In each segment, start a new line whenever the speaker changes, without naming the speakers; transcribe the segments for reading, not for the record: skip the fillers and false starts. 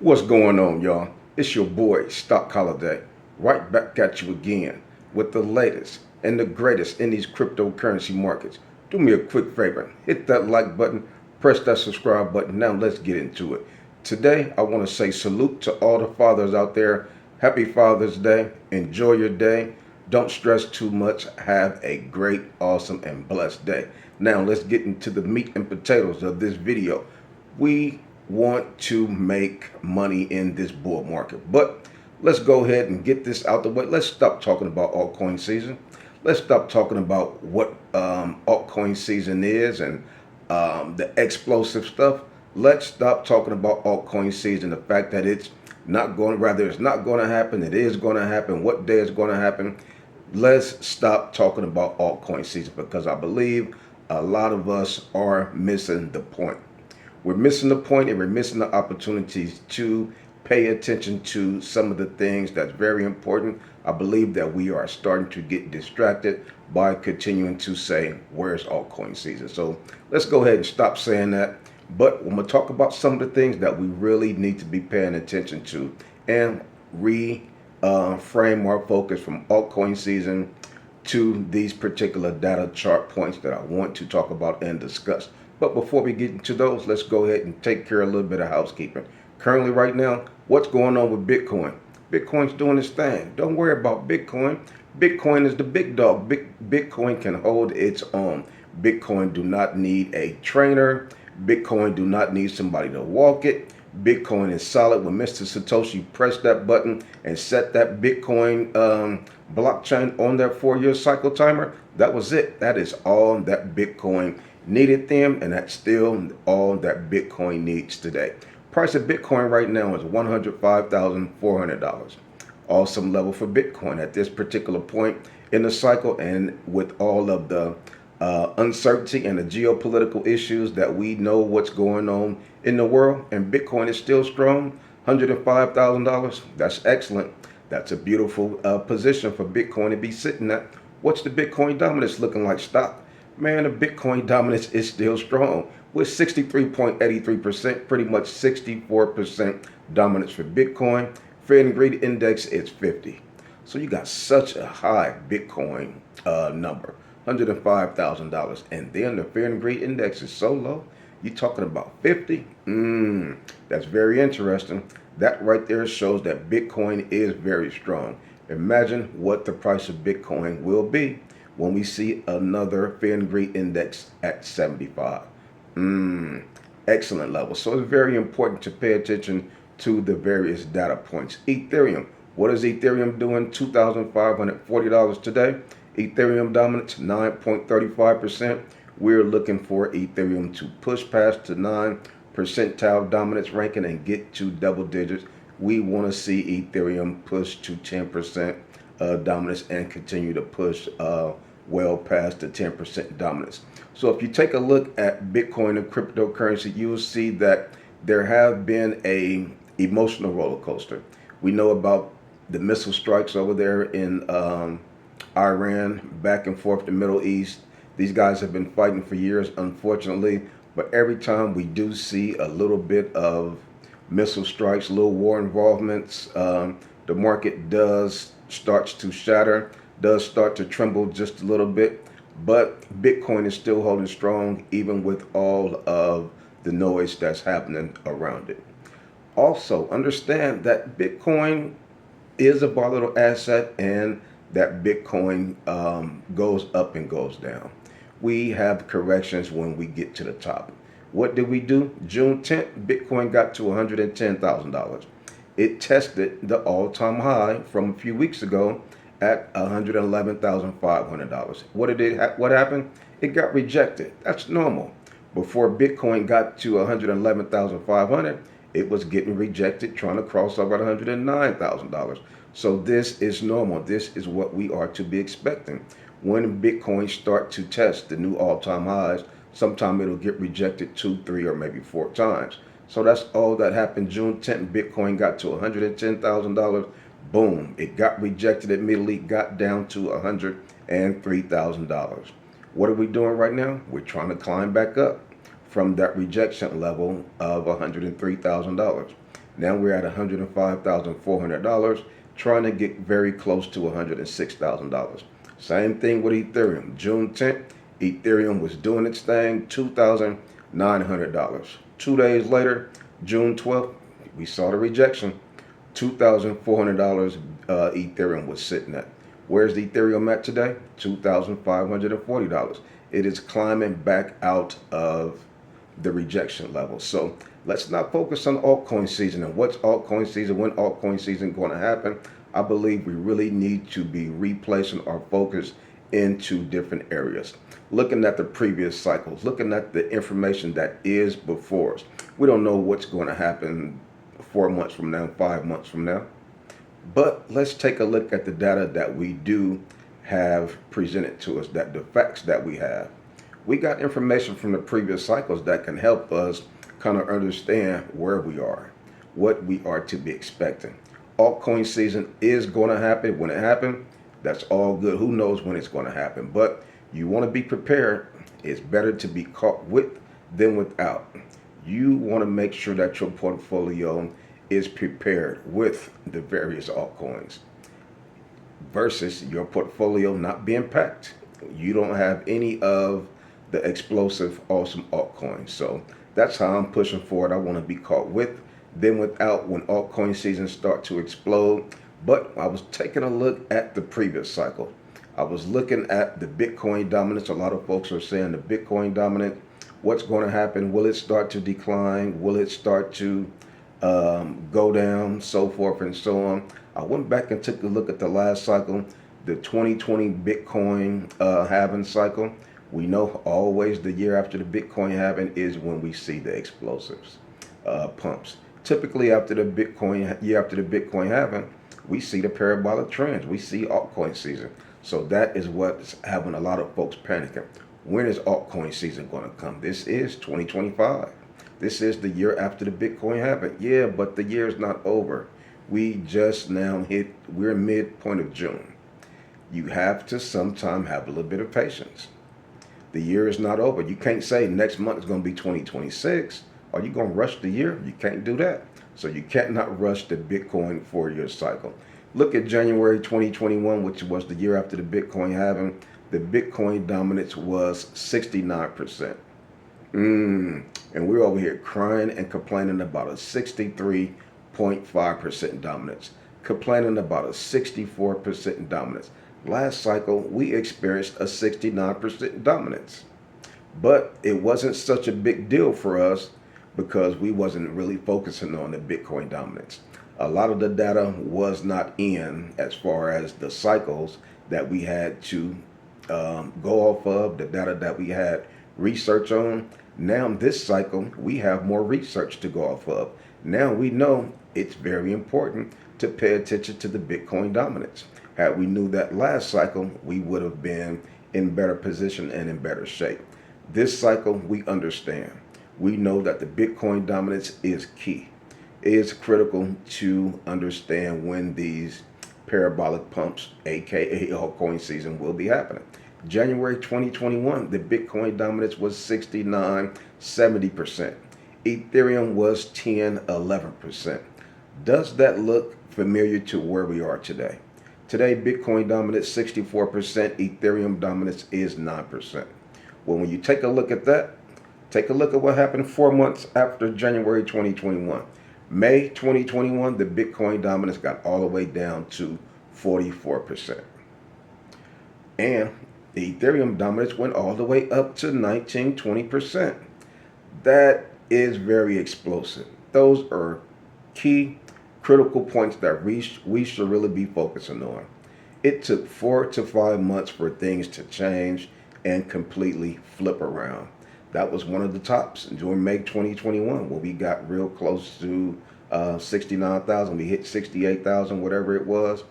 What's going on, y'all? It's your boy, Stock Holiday, right back at you again with the latest and the greatest in these cryptocurrency markets. Do me a quick favor, hit that like button, press that subscribe button. Now let's get into it. Today, I want to say salute to all the fathers out there. Happy Father's Day. Enjoy your day. Don't stress too much. Have a great, awesome, and blessed day. Now let's get into the meat and potatoes of this video. We want to make money in this bull market, but let's go ahead and get this out the way. Let's stop talking about altcoin season. Let's stop talking about what altcoin season is and the explosive stuff. Let's stop talking about altcoin season. The fact that it's not going, rather it's not going to happen, it is going to happen, what day is going to happen. Let's stop talking about altcoin season because I believe a lot of us are missing the point. We're missing the point and we're missing the opportunities to pay attention to some of the things that's very important. I believe that we are starting to get distracted by continuing to say, where's altcoin season? So let's go ahead and stop saying that. But I'm going to talk about some of the things that we really need to be paying attention to and frame our focus from altcoin season to these particular data chart points that I want to talk about and discuss. But before we get into those, let's go ahead and take care of a little bit of housekeeping. Currently, right now, what's going on with Bitcoin? Bitcoin's doing its thing. Don't worry about Bitcoin. Bitcoin is the big dog. Bitcoin can hold its own. Bitcoin do not need a trainer. Bitcoin do not need somebody to walk it. Bitcoin is solid. When Mr. Satoshi pressed that button and set that Bitcoin blockchain on that 4-year cycle timer, that was it. That is all that Bitcoin needed them, and that's still all that Bitcoin needs today. Price of Bitcoin right now is $105,400. Awesome level for Bitcoin at this particular point in the cycle, and with all of the uncertainty and the geopolitical issues that we know what's going on in the world, and Bitcoin is still strong. $105,000. That's excellent. That's a beautiful position for Bitcoin to be sitting at. What's the Bitcoin dominance looking like, stock? Man, the Bitcoin dominance is still strong with 63.83%, pretty much 64% dominance for Bitcoin. Fear and greed index is 50. So you got such a high Bitcoin number, $105,000. And then the fear and greed index is so low. You're talking about 50? That's very interesting. That right there shows that Bitcoin is very strong. Imagine what the price of Bitcoin will be when we see another fear and greed index at 75. Excellent level. So it's very important to pay attention to the various data points. Ethereum. What is Ethereum doing? $2,540 today. Ethereum dominance 9.35%. We're looking for Ethereum to push past the 9 percentile dominance ranking and get to double digits. We want to see Ethereum push to 10% dominance and continue to push well past the 10% dominance. So if you take a look at Bitcoin and cryptocurrency, you will see that there have been a emotional roller coaster. We know about the missile strikes over there in Iran, back and forth the Middle East. These guys have been fighting for years, unfortunately, but every time we do see a little bit of missile strikes, little war involvements, the market does starts to shatter, does start to tremble just a little bit, but Bitcoin is still holding strong even with all of the noise that's happening around it. Also, understand that Bitcoin is a volatile asset and that Bitcoin goes up and goes down. We have corrections when we get to the top. What did we do? June 10th, Bitcoin got to $110,000. It tested the all-time high from a few weeks ago at $111,500. What happened? It got rejected. That's normal. Before Bitcoin got to $111,500, it was getting rejected, trying to cross over at $109,000. So this is normal. This is what we are to be expecting. When Bitcoin start to test the new all-time highs, sometime it'll get rejected 2, 3, or maybe 4 times. So that's all that happened. June 10th, Bitcoin got to $110,000. Boom, it got rejected immediately, got down to $103,000. What are we doing right now? We're trying to climb back up from that rejection level of $103,000. Now we're at $105,400, trying to get very close to $106,000. Same thing with Ethereum. June 10th, Ethereum was doing its thing, $2,900. 2 days later, June 12th, we saw the rejection. $2,400 Ethereum was sitting at. Where's the Ethereum at today? $2,540. It is climbing back out of the rejection level. So let's not focus on altcoin season and what's altcoin season, when altcoin season going to happen. I believe we really need to be replacing our focus into different areas. Looking at the previous cycles, looking at the information that is before us. We don't know what's going to happen 4 months from now, 5 months from now. But let's take a look at the data that we do have presented to us, that the facts that we have. We got information from the previous cycles that can help us kind of understand where we are, what we are to be expecting. Altcoin season is going to happen. When it happens, that's all good. Who knows when it's going to happen? But you want to be prepared. It's better to be caught with than without. You want to make sure that your portfolio is prepared with the various altcoins versus your portfolio not being packed. You don't have any of the explosive, awesome altcoins. So that's how I'm pushing forward. I want to be caught with, then without when altcoin seasons start to explode. But I was taking a look at the previous cycle. I was looking at the Bitcoin dominance. A lot of folks are saying the Bitcoin dominant, what's going to happen? Will it start to decline? Will it start to go down, so forth and so on? I went back and took a look at the last cycle, the 2020 Bitcoin halving cycle. We know always the year after the Bitcoin halving is when we see the explosives pumps. Typically after the Bitcoin year after the Bitcoin halving, we see the parabolic trends. We see altcoin season. So that is what's having a lot of folks panicking. When is altcoin season going to come? This is 2025. This is the year after the Bitcoin halving. Yeah, but the year is not over. We just now we're midpoint of June. You have to sometime have a little bit of patience. The year is not over. You can't say next month is going to be 2026. Are you going to rush the year? You can't do that. So you cannot rush the Bitcoin for your cycle. Look at January 2021, which was the year after the Bitcoin halving. The Bitcoin dominance was 69%. And we're over here crying and complaining about a 63.5% dominance. Complaining about a 64% dominance. Last cycle, we experienced a 69% dominance. But it wasn't such a big deal for us because we wasn't really focusing on the Bitcoin dominance. A lot of the data was not in as far as the cycles that we had to go off of, the data that we had research on. Now this cycle, we have more research to go off of. Now we know it's very important to pay attention to the Bitcoin dominance. Had we knew that last cycle, we would have been in better position and in better shape. This cycle, we understand. We know that the Bitcoin dominance is key. It is critical to understand when these parabolic pumps, aka altcoin season, will be happening. January 2021, the Bitcoin dominance was 69-70%. Ethereum was 10-11%. Does that look familiar to where we are today? Today, Bitcoin dominance 64%, Ethereum dominance is 9%. Well, when you take a look at that, take a look at what happened 4 months after January 2021. May 2021, the Bitcoin dominance got all the way down to 44%. And the Ethereum dominance went all the way up to 19-20%. That is very explosive. Those are key critical points that we should really be focusing on. It took 4 to 5 months for things to change and completely flip around. That was one of the tops during May 2021 when we got real close to 69,000. We hit 68,000, whatever it was.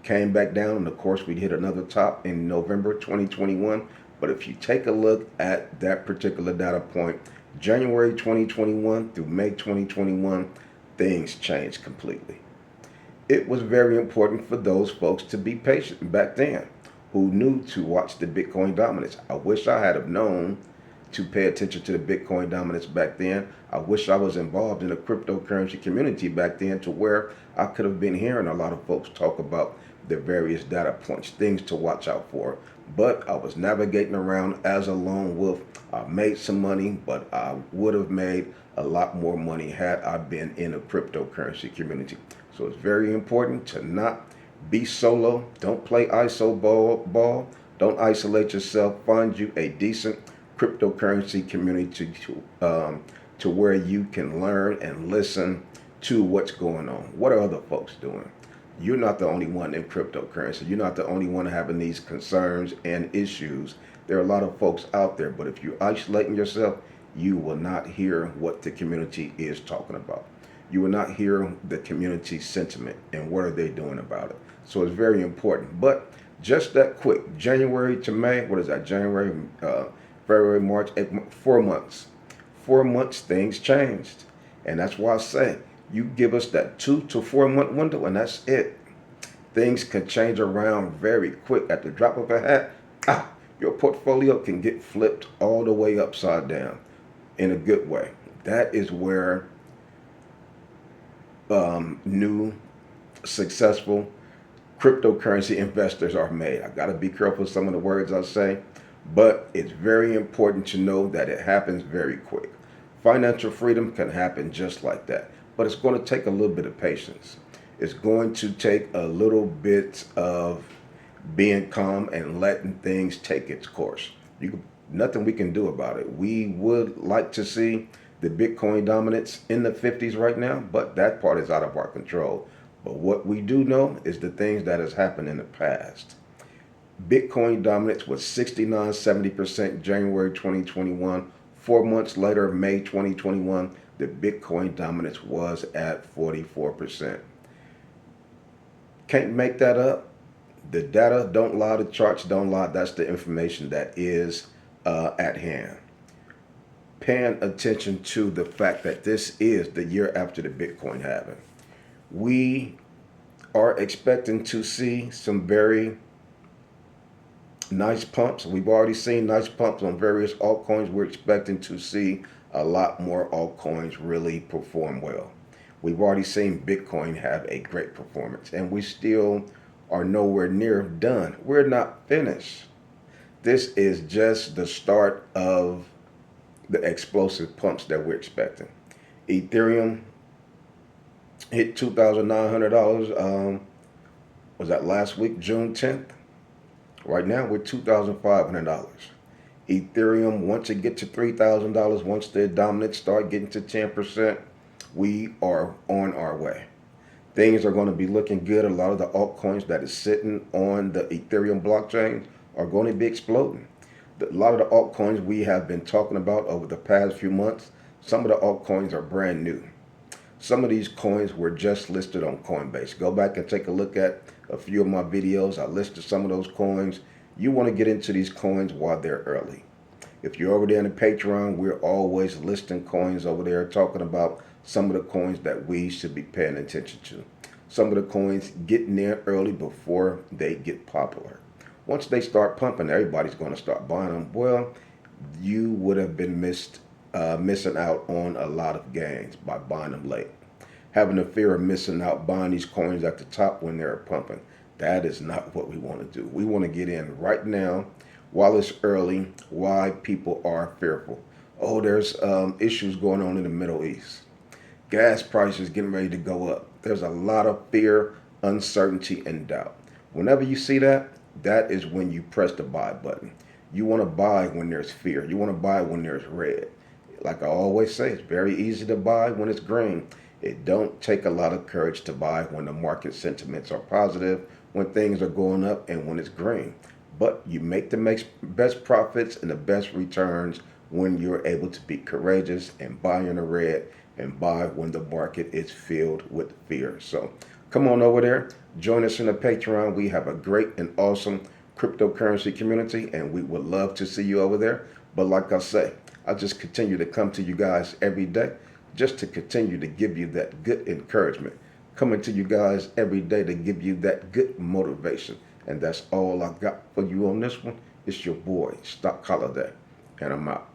Came back down, and of course we hit another top in November 2021. But if you take a look at that particular data point, January 2021 through May 2021, things changed completely. It was very important for those folks to be patient back then who knew to watch the Bitcoin dominance. I wish I had have known to pay attention to the Bitcoin dominance back then. I wish I was involved in the cryptocurrency community back then to where I could have been hearing a lot of folks talk about the various data points, things to watch out for. But I was navigating around as a lone wolf. I made some money, but I would have made a lot more money had I been in a cryptocurrency community. So it's very important to not be solo. Don't play ISO ball. Don't isolate yourself. Find you a decent cryptocurrency community to where you can learn and listen to what's going on. What are other folks doing? You're not the only one in cryptocurrency. You're not the only one having these concerns and issues. There are a lot of folks out there, but if you're isolating yourself, you will not hear what the community is talking about. You will not hear the community sentiment and what are they doing about it. So it's very important. But just that quick, January to May, what is that? January, February, March, 4 months. 4 months, things changed. And that's why I say, you give us that 2 to 4 month window and that's it. Things can change around very quick. At the drop of a hat, your portfolio can get flipped all the way upside down in a good way. That is where new, successful cryptocurrency investors are made. I got to be careful with some of the words I say, but it's very important to know that it happens very quick. Financial freedom can happen just like that, but it's going to take a little bit of patience. It's going to take a little bit of being calm and letting things take its course. Nothing we can do about it. We would like to see the Bitcoin dominance in the 50s right now, but that part is out of our control. But what we do know is the things that has happened in the past. Bitcoin dominance was 69-70% January 2021. 4 months later, May 2021, the Bitcoin dominance was at 44%. Can't make that up. The data don't lie, the charts don't lie. That's the information that is at hand. Paying attention to the fact that this is the year after the Bitcoin halving. We are expecting to see some very nice pumps. We've already seen nice pumps on various altcoins. We're expecting to see a lot more altcoins really perform well. We've already seen Bitcoin have a great performance, and we still are nowhere near done. We're not finished. This is just the start of the explosive pumps that we're expecting. Ethereum hit $2,900. Was that last week, June 10th? Right now, we're $2,500. Ethereum, once it gets to $3,000, once the dominance start getting to 10%, we are on our way. Things are going to be looking good. A lot of the altcoins that is sitting on the Ethereum blockchain are going to be exploding. A lot of the altcoins we have been talking about over the past few months, some of the altcoins are brand new. Some of these coins were just listed on Coinbase. Go back and take a look at a few of my videos. I listed some of those coins. You want to get into these coins while they're early. If you're over there in the Patreon, we're always listing coins over there, talking about some of the coins that we should be paying attention to. Some of the coins getting there early before they get popular. Once they start pumping, everybody's going to start buying them. Well, you would have been missing out on a lot of gains by buying them late. Having the fear of missing out buying these coins at the top when they're pumping. That is not what we want to do. We want to get in right now while it's early. Why people are fearful. Oh, there's issues going on in the Middle East. Gas prices getting ready to go up. There's a lot of fear, uncertainty, and doubt. Whenever you see that, that is when you press the buy button. You want to buy when there's fear. You want to buy when there's red. Like I always say, it's very easy to buy when it's green. It don't take a lot of courage to buy when the market sentiments are positive, when things are going up, and when it's green. But you make the best profits and the best returns when you're able to be courageous and buy in the red and buy when the market is filled with fear. So come on over there. Join us in the Patreon. We have a great and awesome cryptocurrency community, and we would love to see you over there. But like I say, I just continue to come to you guys every day just to continue to give you that good encouragement. Coming to you guys every day to give you that good motivation. And that's all I got for you on this one. It's your boy, Stock Holiday, and I'm out.